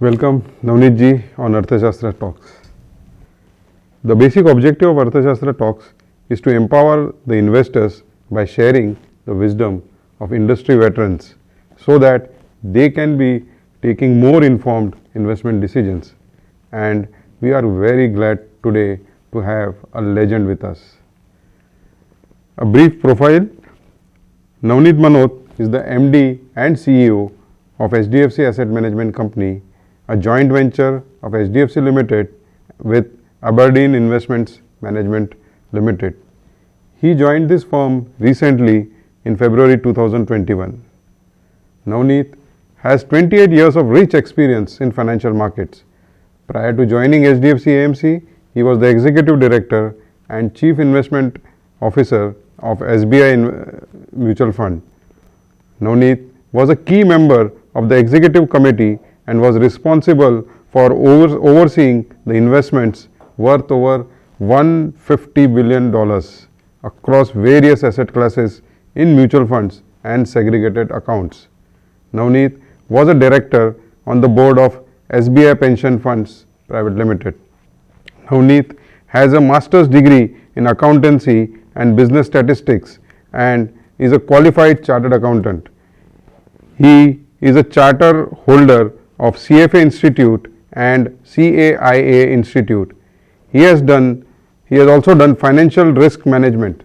Welcome Navneet ji on Arthashastra Talks. The basic objective of Arthashastra Talks is to empower the investors by sharing the wisdom of industry veterans so that they can be taking more informed investment decisions. And we are very glad today to have a legend with us. A brief profile. Navneet Munot is the MD and CEO of HDFC Asset Management Company, a joint venture of HDFC Limited with Aberdeen Investments Management Limited. He joined this firm recently in February 2021. Navneet has 28 years of rich experience in financial markets. Prior to joining HDFC AMC, he was the Executive Director and Chief Investment Officer of SBI Mutual Fund. Navneet was a key member of the Executive Committee and was responsible for overseeing the investments worth over $150 billion across various asset classes in mutual funds and segregated accounts. Navneet was a director on the board of SBI Pension Funds Private Limited. Navneet has a master's degree in accountancy and business statistics and is a qualified chartered accountant. He is a charter holder of CFA Institute and CAIA Institute. He has also done financial risk management.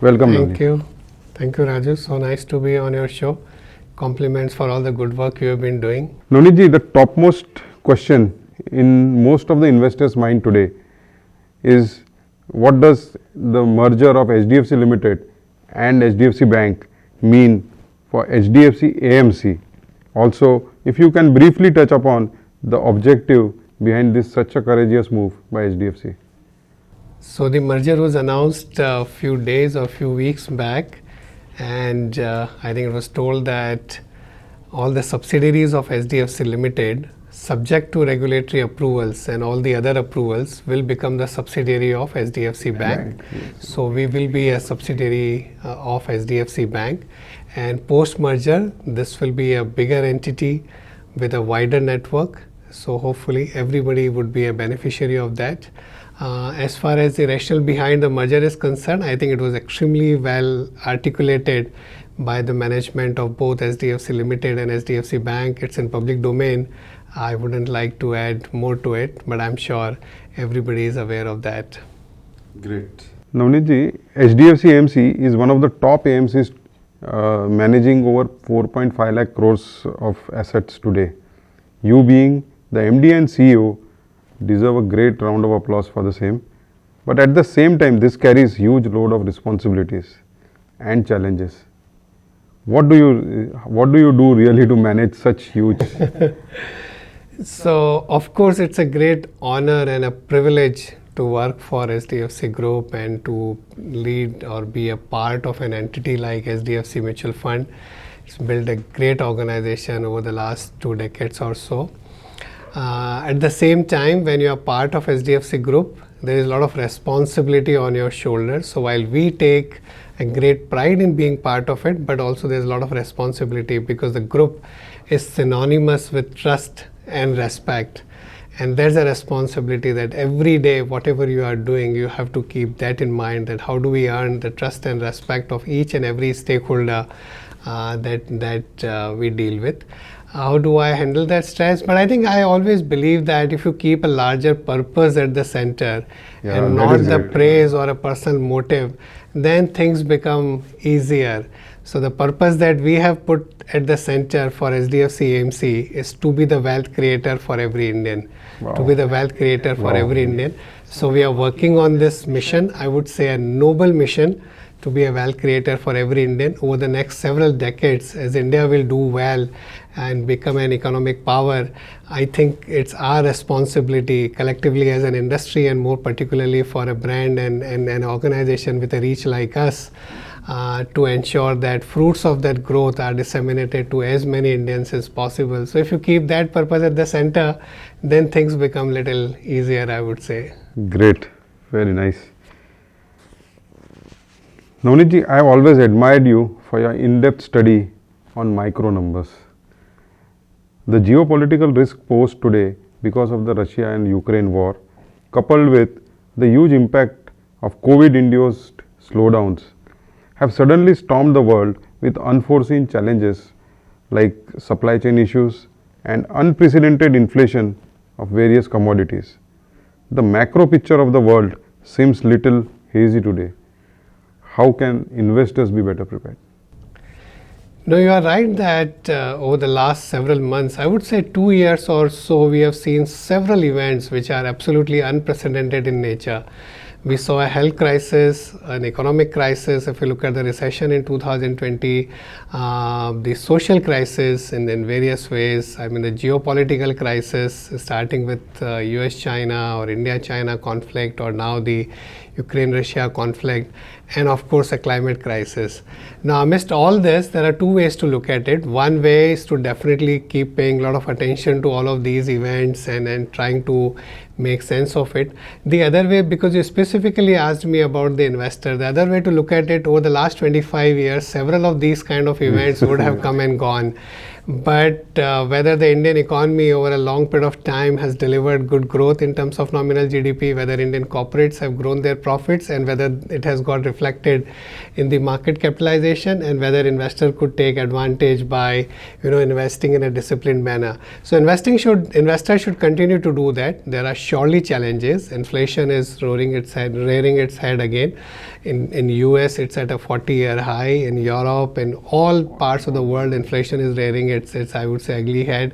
Welcome. Thank you. Thank you, Raju. So nice to be on your show. Compliments for all the good work you have been doing. Navneet ji, the topmost question in most of the investors' mind today is what does the merger of HDFC Limited and HDFC Bank mean for HDFC AMC? Also, if you can briefly touch upon the objective behind this such a courageous move by HDFC. So the merger was announced a few days or few weeks back, and I think it was told that all the subsidiaries of HDFC Limited, subject to regulatory approvals and all the other approvals, will become the subsidiary of HDFC Bank. Yes. So we will be a subsidiary of HDFC Bank, and post merger this will be a bigger entity with a wider network. So hopefully everybody would be a beneficiary of that. As far as the rationale behind the merger is concerned, I think it was extremely well articulated by the management of both HDFC Limited and HDFC Bank. It's in public domain. I wouldn't like to add more to it, but I'm sure everybody is aware of that. Great. Navneet ji, HDFC AMC is one of the top AMCs managing over 4.5 lakh crores of assets today. You being the MD and CEO deserve a great round of applause for the same. But at the same time, this carries huge load of responsibilities and challenges. What do you do really to manage such huge? So, of course, it's a great honor and a privilege to work for HDFC Group and to lead or be a part of an entity like HDFC Mutual Fund. It's built a great organization over the last 2 decades or so. At the same time, when you are part of HDFC Group, there is a lot of responsibility on your shoulders. So while we take a great pride in being part of it, but also there's a lot of responsibility because the group is synonymous with trust and respect. And there's a responsibility that every day, whatever you are doing, you have to keep that in mind, that how do we earn the trust and respect of each and every stakeholder that we deal with. How do I handle that stress? But I think I always believe that if you keep a larger purpose at the center and not the praise or a personal motive, then things become easier. So the purpose that we have put at the center for HDFC AMC is to be the wealth creator for every Indian. Wow. To be the wealth creator for every Indian. So we are working on this mission, I would say a noble mission, to be a wealth creator for every Indian over the next several decades. As India will do well and become an economic power, I think it's our responsibility collectively as an industry, and more particularly for a brand and an organization with a reach like us, to ensure that fruits of that growth are disseminated to as many Indians as possible. So if you keep that purpose at the center, then things become little easier, I would say. Great, very nice. Navneet, I have always admired you for your in-depth study on micro numbers. The geopolitical risk posed today because of the Russia and Ukraine war, coupled with the huge impact of COVID-induced slowdowns, have suddenly stormed the world with unforeseen challenges like supply chain issues and unprecedented inflation of various commodities. The macro picture of the world seems little hazy today. How can investors be better prepared? No, you are right that over the last several months, I would say 2 years or so, we have seen several events which are absolutely unprecedented in nature. We saw a health crisis, an economic crisis. If you look at the recession in 2020, the social crisis in various ways. I mean, the geopolitical crisis, starting with US-China or India-China conflict, or now the Ukraine-Russia conflict, and of course a climate crisis. Now, amidst all this, there are two ways to look at it. One way is to definitely keep paying a lot of attention to all of these events and trying to make sense of it. The other way, because you specifically asked me about the investor, the other way to look at it, over the last 25 years, several of these kind of events would have come and gone. But whether the Indian economy over a long period of time has delivered good growth in terms of nominal GDP, whether Indian corporates have grown their profits, and whether it has got reflected in the market capitalization, and whether investor could take advantage by investing in a disciplined manner. So investors should continue to do that. There are surely challenges. Inflation is rearing its head again. In US, it's at a 40-year high. In Europe, in all parts of the world, inflation is rearing its I would say ugly head.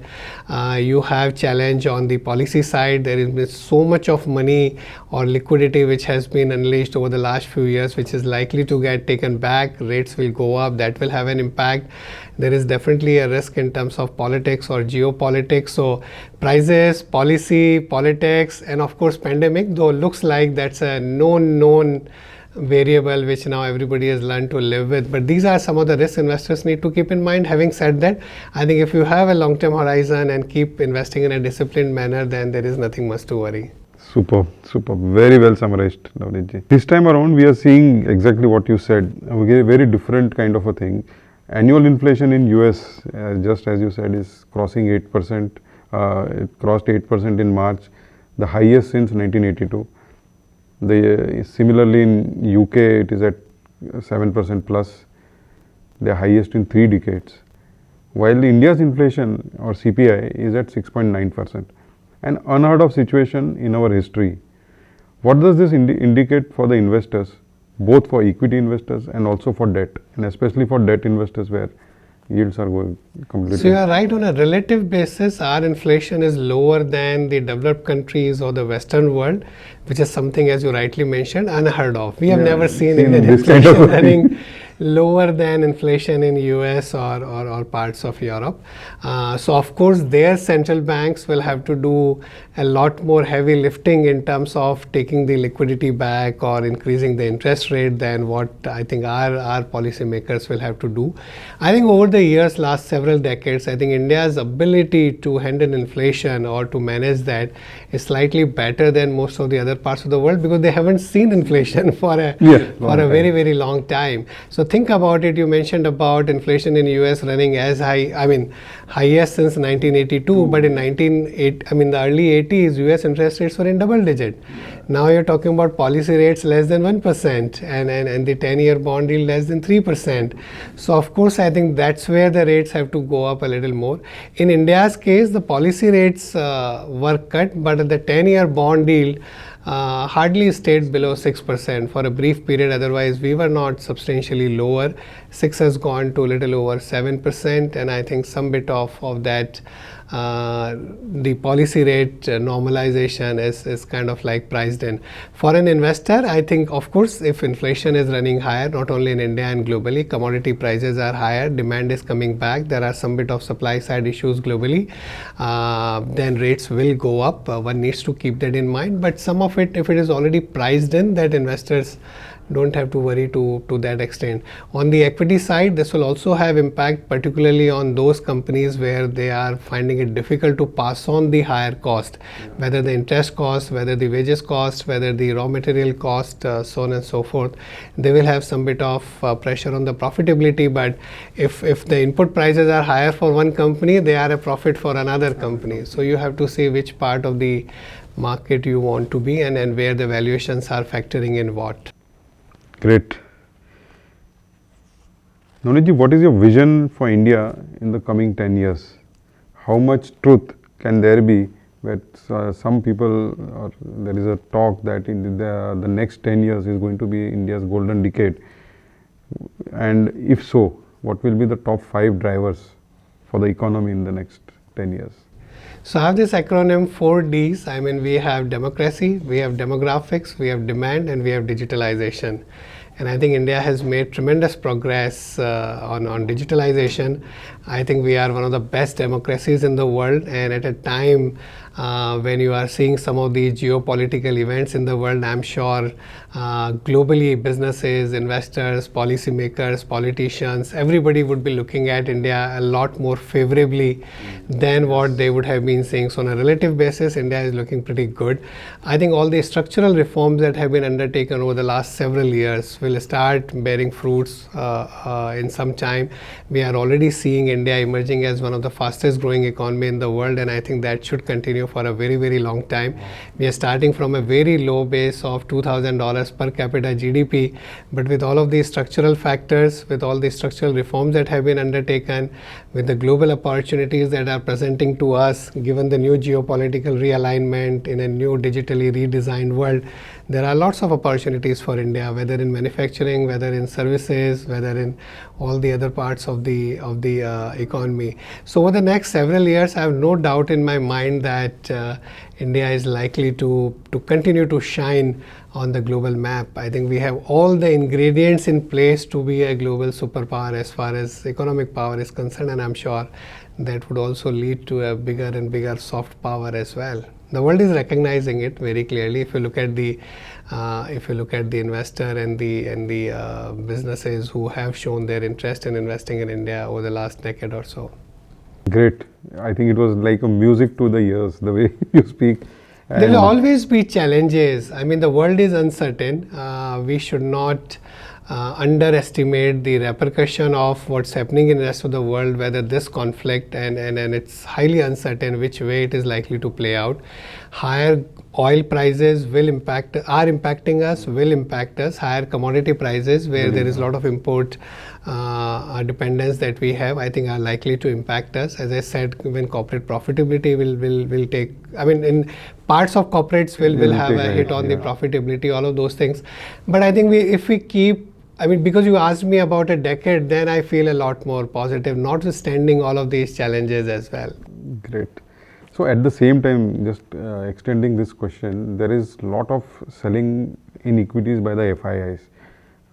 You have challenge on the policy side. There has been so much of money or liquidity which has been unleashed over the last few years, which is likely to get taken back. Rates will go up. That will have an impact. There is definitely a risk in terms of politics or geopolitics. So prices, policy, politics, and of course pandemic, though looks like that's a known variable which now everybody has learned to live with. But these are some of the risks investors need to keep in mind. Having said that, I think if you have a long-term horizon and keep investing in a disciplined manner, then there is nothing much to worry. Super. Very well summarized, Navneet. This time around, we are seeing exactly what you said, a very different kind of a thing. Annual inflation in US, just as you said, is crossing 8%. It crossed 8% in March, the highest since 1982. Similarly in UK, it is at 7% plus, the highest in 3 decades. While India's inflation or CPI is at 6.9%, an unheard of situation in our history. What does this indicate for the investors, both for equity investors and also for debt, and especially for debt investors where yields are going completely? So you are right. On a relative basis, our inflation is lower than the developed countries or the Western world, which is something, as you rightly mentioned, unheard of. We have never seen Indian inflation running lower than inflation in US or parts of Europe. So of course their central banks will have to do a lot more heavy lifting in terms of taking the liquidity back or increasing the interest rate than what I think our policymakers will have to do. I think over the years, last several decades, I think India's ability to handle inflation or to manage that is slightly better than most of the other parts of the world, because they haven't seen inflation for a very long time. So think about it. You mentioned about inflation in US running as high, highest since 1982, but in the early 80s, US interest rates were in double digit. Now you're talking about policy rates less than 1% and the 10-year bond yield less than 3%. So of course, I think that's where the rates have to go up a little more. In India's case, the policy rates were cut, but the 10-year bond yield hardly stayed below 6% for a brief period. Otherwise, we were not substantially lower. 6 has gone to a little over 7%, and I think some bit of that the policy rate normalization is kind of like priced in. For an investor, I think, of course, if inflation is running higher, not only in India and globally, commodity prices are higher, demand is coming back, there are some bit of supply side issues globally, then rates will go up. One needs to keep that in mind. But some of it, if it is already priced in, that investors don't have to worry to that extent. On the equity side, this will also have impact, particularly on those companies where they are finding it difficult to pass on the higher cost, whether the interest cost, whether the wages cost, whether the raw material cost, so on and so forth. They will have some bit of pressure on the profitability, but if the input prices are higher for one company, they are a profit for another company. So you have to see which part of the market you want to be and where the valuations are factoring in what. Great. Navneet ji, what is your vision for India in the coming 10 years? How much truth can there be where some people, or there is a talk that in the next 10 years is going to be India's golden decade, and if so, what will be the top 5 drivers for the economy in the next 10 years? So I have this acronym 4Ds. I mean, we have democracy, we have demographics, we have demand, and we have digitalization. And I think India has made tremendous progress on digitalization. I think we are one of the best democracies in the world, and at a time when you are seeing some of the geopolitical events in the world, I'm sure globally businesses, investors, policymakers, politicians, everybody would be looking at India a lot more favorably than what they would have been seeing. So on a relative basis, India is looking pretty good. I think all the structural reforms that have been undertaken over the last several years will start bearing fruits in some time. We are already seeing India emerging as one of the fastest growing economy in the world, and I think that should continue for a very, very long time. We are starting from a very low base of $2,000 per capita GDP, but with all of these structural factors, with all these structural reforms that have been undertaken, with the global opportunities that are presenting to us, given the new geopolitical realignment in a new digitally redesigned world, there are lots of opportunities for India, whether in manufacturing, whether in services, whether in all the other parts of the economy. So over the next several years, I have no doubt in my mind that India is likely to continue to shine on the global map. I think we have all the ingredients in place to be a global superpower as far as economic power is concerned, and I'm sure that would also lead to a bigger and bigger soft power as well. The world is recognizing it very clearly. If you look at the investor and the businesses who have shown their interest in investing in India over the last decade or so. Great. I think it was like a music to the ears, the way you speak. There will always be challenges. I mean, the world is uncertain. We should not underestimate the repercussion of what's happening in the rest of the world, whether this conflict and it's highly uncertain which way it is likely to play out. Higher oil prices will impact us. Higher commodity prices, where there is a lot of import dependence that we have, I think are likely to impact us. As I said, when corporate profitability will take, I mean, in parts of corporates will have a hit on the profitability, all of those things. But I think if we keep, I mean, because you asked me about a decade, then I feel a lot more positive, notwithstanding all of these challenges as well. Great. So at the same time, just extending this question, there is a lot of selling in equities by the FIIs,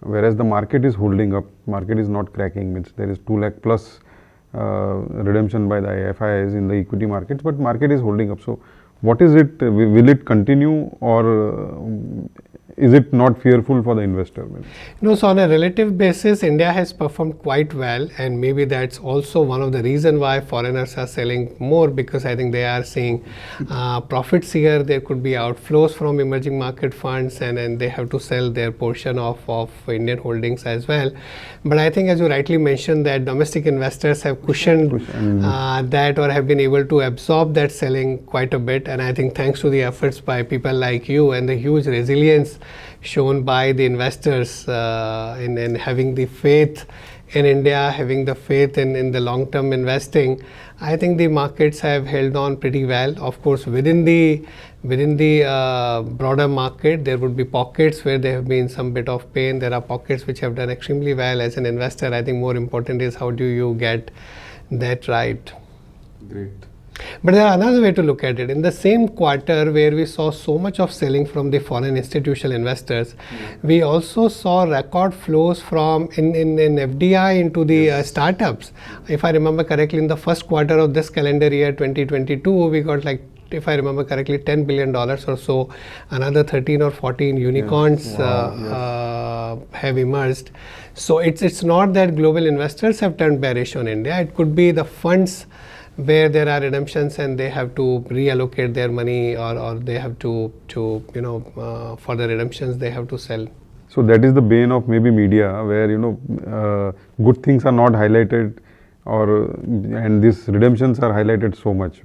whereas the market is holding up, market is not cracking, means there is 2 lakh plus redemption by the FIIs in the equity markets, but market is holding up. So what is it, will it continue, or is it not fearful for the investor? No, so on a relative basis, India has performed quite well, and maybe that's also one of the reasons why foreigners are selling more, because I think they are seeing profits here. There could be outflows from emerging market funds, and they have to sell their portion of Indian holdings as well. But I think, as you rightly mentioned, that domestic investors have cushioned that, or have been able to absorb that selling quite a bit. And I think thanks to the efforts by people like you and the huge resilience shown by the investors in having the faith in India, having the faith in the long-term investing, I think the markets have held on pretty well. Of course, within the broader market, there would be pockets where there have been some bit of pain. There are pockets which have done extremely well. As an investor, I think more important is how do you get that right. Great. But there are another way to look at it. In the same quarter where we saw so much of selling from the foreign institutional investors, we also saw record flows from in FDI into the startups. If I remember correctly, in the first quarter of this calendar year 2022, we got like if I remember correctly, $10 billion or so. Another 13 or 14 unicorns have emerged. So it's not that global investors have turned bearish on India. It could be the funds where there are redemptions and they have to reallocate their money, or they have to for the redemptions they have to sell. So that is the bane of maybe media, where good things are not highlighted, and these redemptions are highlighted so much.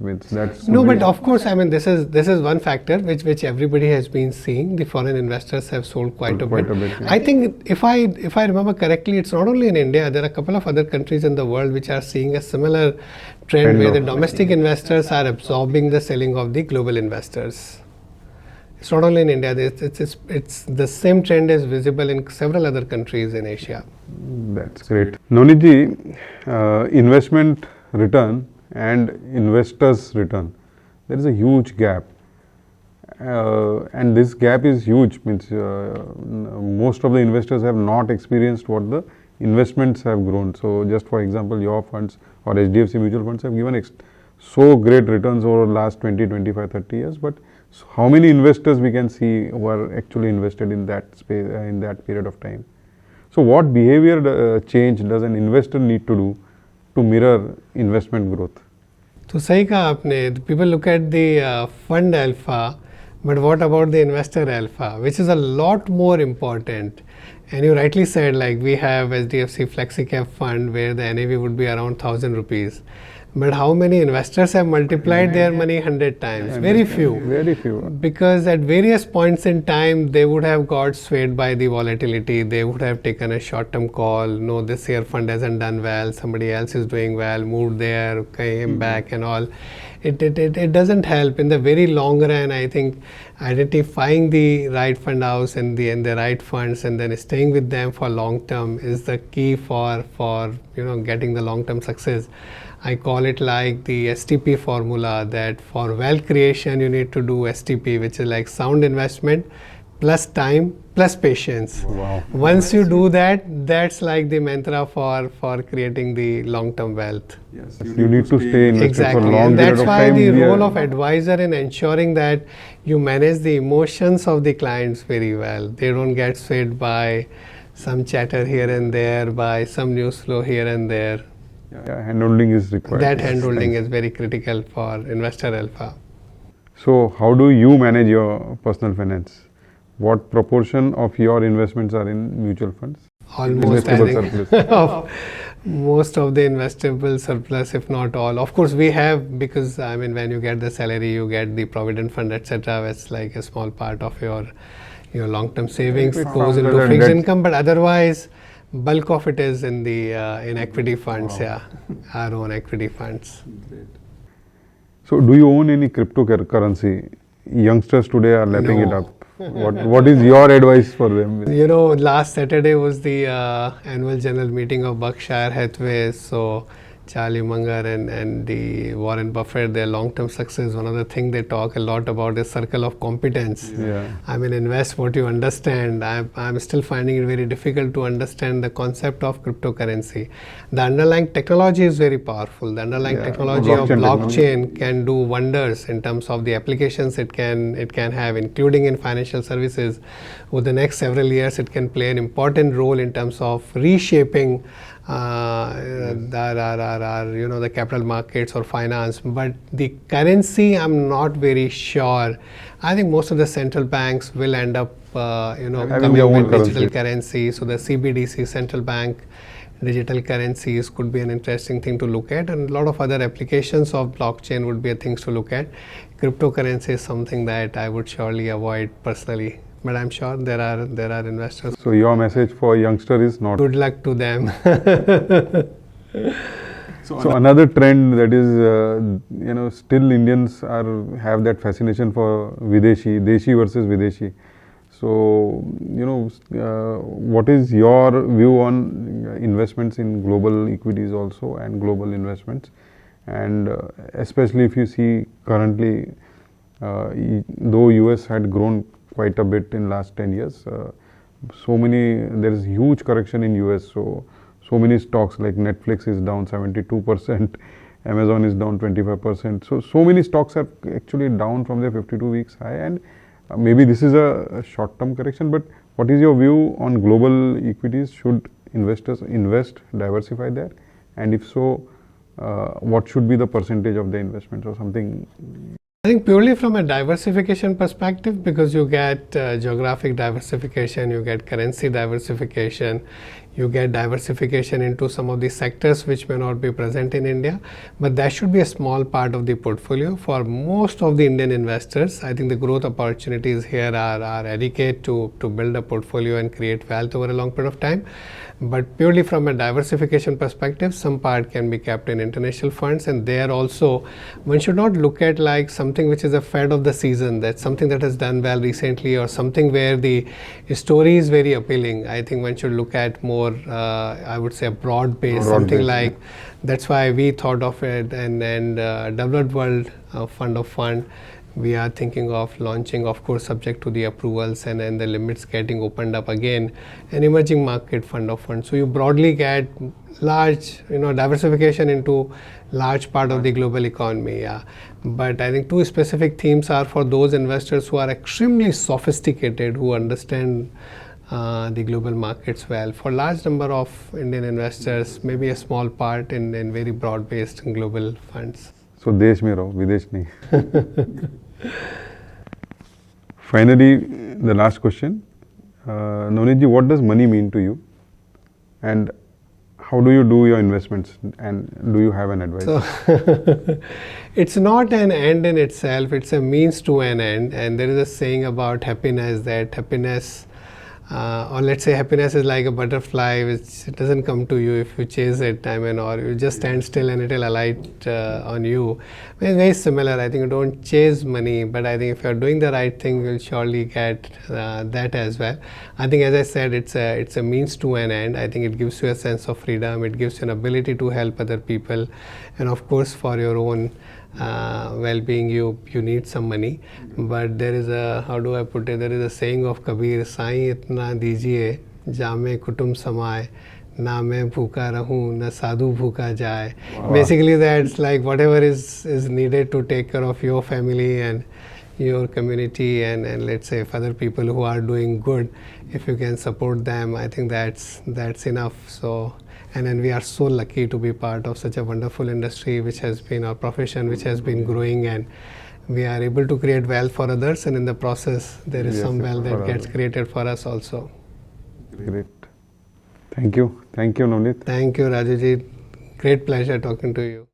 No, but of course, I mean, this is one factor which everybody has been seeing. The foreign investors have sold quite a bit. Yeah. I think if I remember correctly, it's not only in India. There are a couple of other countries in the world which are seeing a similar trend where the domestic investors are absorbing the selling of the global investors. It's not only in India. It's the same trend is visible in several other countries in Asia. That's great. Navneet ji, investment return and investors return, there is a huge gap, and this gap is huge. Means most of the investors have not experienced what the investments have grown. So just for example, your funds or HDFC mutual funds have given so great returns over the last 20, 25, 30 years, but so how many investors we can see who are actually invested in that space in that period of time? So what behavior change does an investor need to do to mirror investment growth? तो सही कहा आपने. People look at the fund alpha, but what about the investor alpha, which is a lot more important? And you rightly said, like, we have HDFC Flexi Cap Fund where the NAV would be around 1,000 rupees. But how many investors have multiplied their money 100 times? Very few. Very few. Because at various points in time, they would have got swayed by the volatility. They would have taken a short-term call. No, this year fund hasn't done well. Somebody else is doing well. Moved there, came back, and all. It doesn't help in the very long run. I think identifying the right fund house and the right funds, and then staying with them for long term is the key for getting the long term success. I call it like the STP formula, that for wealth creation you need to do STP, which is like sound investment plus time plus patience. Wow. Once you do that, that's like the mantra for creating the long-term wealth. Yes, You need to stay invested Exactly, for a long and period that's of why time. the role of advisor in ensuring that you manage the emotions of the clients very well. They don't get swayed by some chatter here and there, by some news flow here and there. Handholding is required. That handholding is very critical for investor alpha. So how do you manage your personal finance? What proportion of your investments are in mutual funds? Almost, I Investable think, surplus. of most of the investable surplus, if not all. Of course, we have, because I mean, when you get the salary, you get the provident fund, etc. It's like a small part of your long-term savings It goes sounds into like fixed that. income, but otherwise, bulk of it is in the in equity funds. Wow. Our own equity funds. Great. So do you own any cryptocurrency? Youngsters today are lapping it No. up. What is your advice for them? Last Saturday was the annual general meeting of Berkshire Hathaway. So Charlie Munger and the Warren Buffett, their long-term success, one of the things they talk a lot about is circle of competence. Yeah. I mean, invest what you understand. I'm still finding it very difficult to understand the concept of cryptocurrency. The underlying technology is very powerful. The underlying Yeah, technology of blockchain blockchain can do wonders in terms of the applications it can have, including in financial services. Over the next several years, it can play an important role in terms of reshaping the capital markets or finance. But the currency, I'm not very sure. I think most of the central banks will end up Having coming their own with currency. digital currency. So the CBDC, central bank digital currencies, could be an interesting thing to look at, and a lot of other applications of blockchain would be things to look at. Cryptocurrency is something that I would surely avoid personally, but I'm sure there are investors. So your message for youngster is not. Good luck to them. So another trend that is, still Indians have that fascination for Deshi versus Videshi. So, what is your view on investments in global equities also and global investments? And especially if you see currently, though US had grown quite a bit in last 10 years, there is huge correction in US. So many stocks like Netflix is down 72%, Amazon is down 25%. So many stocks are actually down from their 52 weeks high, and maybe this is a short-term correction, but what is your view on global equities? Should investors invest, diversify there? And if so, what should be the percentage of the investments or something? I think purely from a diversification perspective, because you get geographic diversification, you get currency diversification, you get diversification into some of the sectors which may not be present in India, but that should be a small part of the portfolio. For most of the Indian investors, I think the growth opportunities here are adequate to build a portfolio and create wealth over a long period of time. But purely from a diversification perspective, some part can be kept in international funds, and there also one should not look at like something which is a fad of the season, that's something that has done well recently or something where the story is very appealing. I think one should look at more, I would say, a broad base, something like, yeah. That's why we thought of it, and Developed World Fund of Fund. We are thinking of launching, of course, subject to the approvals and the limits getting opened up again, an emerging market fund of funds. So you broadly get large, diversification into large part of the global economy. Yeah. But I think two specific themes are for those investors who are extremely sophisticated, who understand the global markets well. For large number of Indian investors, maybe a small part in very broad-based global funds. So देश में रहो, विदेश नहीं. Finally, the last question. Navneet ji, what does money mean to you? And how do you do your investments? And do you have an advice? So it's not an end in itself, it's a means to an end. And there is a saying about happiness, that happiness, or let's say happiness is like a butterfly which doesn't come to you if you chase it, or you just stand still and it will alight on you. It's very similar. I think you don't chase money, but I think if you're doing the right thing, you'll surely get that as well. I think, as I said, it's a means to an end. I think it gives you a sense of freedom. It gives you an ability to help other people, and of course, for your own well-being, you need some money. But there is a, how do I put it, there is a saying of Kabir, Sai इतना दीजिए जामे कुटुंब समाए, ना मैं भूखा रहूं ना साधु भूखा जाए. Basically that's like whatever is needed to take care of your family and your community, and let's say if other people who are doing good, if you can support them, I think that's enough. So, and then we are so lucky to be part of such a wonderful industry which has been our profession, which has been growing, and we are able to create wealth for others, and in the process there is some wealth that gets created for us also. Great. Thank you. Thank you, Navneet. Thank you, Rajuji. Great pleasure talking to you.